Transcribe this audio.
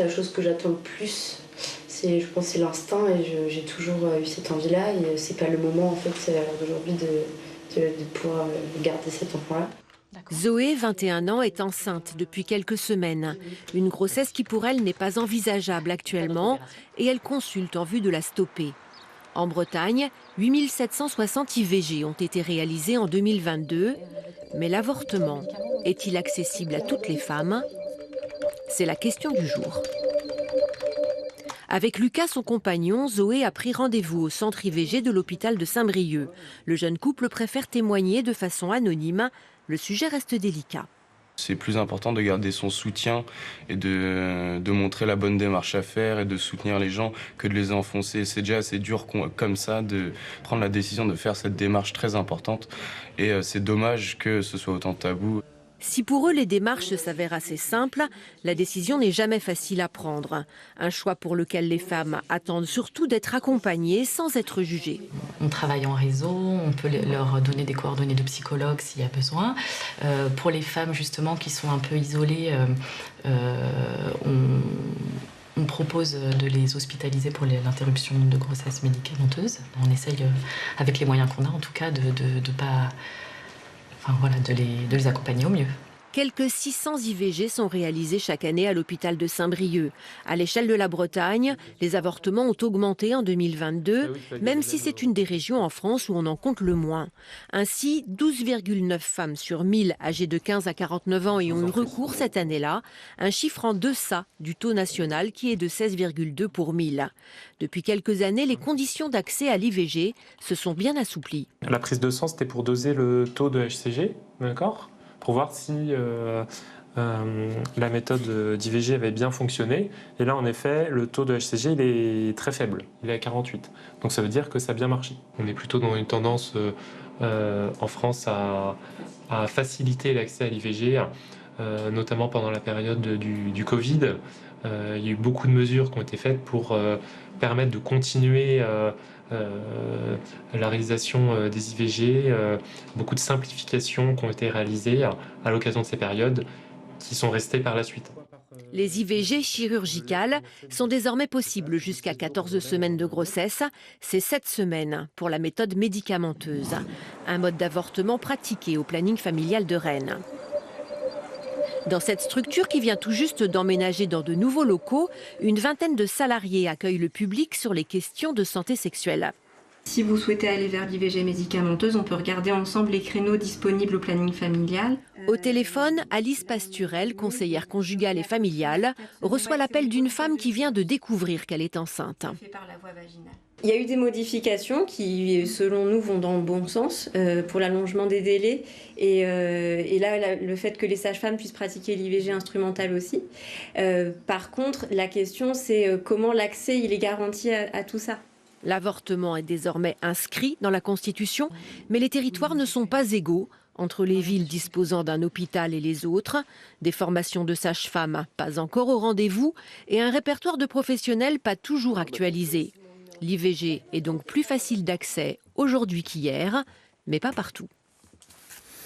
La chose que j'attends le plus, je pense, c'est l'instinct, et j'ai toujours eu cette envie-là, et c'est pas le moment en fait d'aujourd'hui de pouvoir garder cet enfant-là. Zoé, 21 ans, est enceinte depuis quelques semaines. Une grossesse qui pour elle n'est pas envisageable actuellement et elle consulte en vue de la stopper. En Bretagne, 8760 IVG ont été réalisés en 2022. Mais l'avortement est-il accessible à toutes les femmes? C'est la question du jour. Avec Lucas, son compagnon, Zoé a pris rendez-vous au centre IVG de l'hôpital de Saint-Brieuc. Le jeune couple préfère témoigner de façon anonyme. Le sujet reste délicat. C'est plus important de garder son soutien et de montrer la bonne démarche à faire et de soutenir les gens que de les enfoncer. C'est déjà assez dur comme ça de prendre la décision de faire cette démarche très importante. Et c'est dommage que ce soit autant tabou. Si pour eux les démarches s'avèrent assez simples, la décision n'est jamais facile à prendre. Un choix pour lequel les femmes attendent surtout d'être accompagnées sans être jugées. On travaille en réseau, on peut leur donner des coordonnées de psychologues s'il y a besoin. Pour les femmes justement qui sont un peu isolées, on propose de les hospitaliser pour l'interruption de grossesse médicamenteuse. On essaye, avec les moyens qu'on a en tout cas, de les accompagner au mieux. Quelques 600 IVG sont réalisés chaque année à l'hôpital de Saint-Brieuc. À l'échelle de la Bretagne, les avortements ont augmenté en 2022, même si c'est une des régions en France où on en compte le moins. Ainsi, 12,9 femmes sur 1000 âgées de 15 à 49 ans y ont eu recours cette année-là, un chiffre en deçà du taux national qui est de 16,2 pour 1000. Depuis quelques années, les conditions d'accès à l'IVG se sont bien assouplies. La prise de sang, c'était pour doser le taux de HCG, d'accord ? Pour voir si la méthode d'IVG avait bien fonctionné. Et là, en effet, le taux de HCG il est très faible, il est à 48. Donc ça veut dire que ça a bien marché. On est plutôt dans une tendance en France à faciliter l'accès à l'IVG, notamment pendant la période du Covid. Il y a eu beaucoup de mesures qui ont été faites pour permettre de continuer la réalisation des IVG, beaucoup de simplifications qui ont été réalisées à l'occasion de ces périodes, qui sont restées par la suite. Les IVG chirurgicales sont désormais possibles jusqu'à 14 semaines de grossesse. C'est 7 semaines pour la méthode médicamenteuse. Un mode d'avortement pratiqué au planning familial de Rennes. Dans cette structure qui vient tout juste d'emménager dans de nouveaux locaux, une vingtaine de salariés accueillent le public sur les questions de santé sexuelle. Si vous souhaitez aller vers l'IVG médicamenteuse, on peut regarder ensemble les créneaux disponibles au planning familial. Au téléphone, Alice Pasturel, conseillère conjugale et familiale, reçoit l'appel d'une femme qui vient de découvrir qu'elle est enceinte. Il y a eu des modifications qui, selon nous, vont dans le bon sens pour l'allongement des délais. Et là, le fait que les sages-femmes puissent pratiquer l'IVG instrumentale aussi. Par contre, la question, c'est comment l'accès il est garanti à tout ça. L'avortement est désormais inscrit dans la Constitution, mais les territoires ne sont pas égaux entre les villes disposant d'un hôpital et les autres, des formations de sages-femmes pas encore au rendez-vous et un répertoire de professionnels pas toujours actualisé. L'IVG est donc plus facile d'accès aujourd'hui qu'hier, mais pas partout.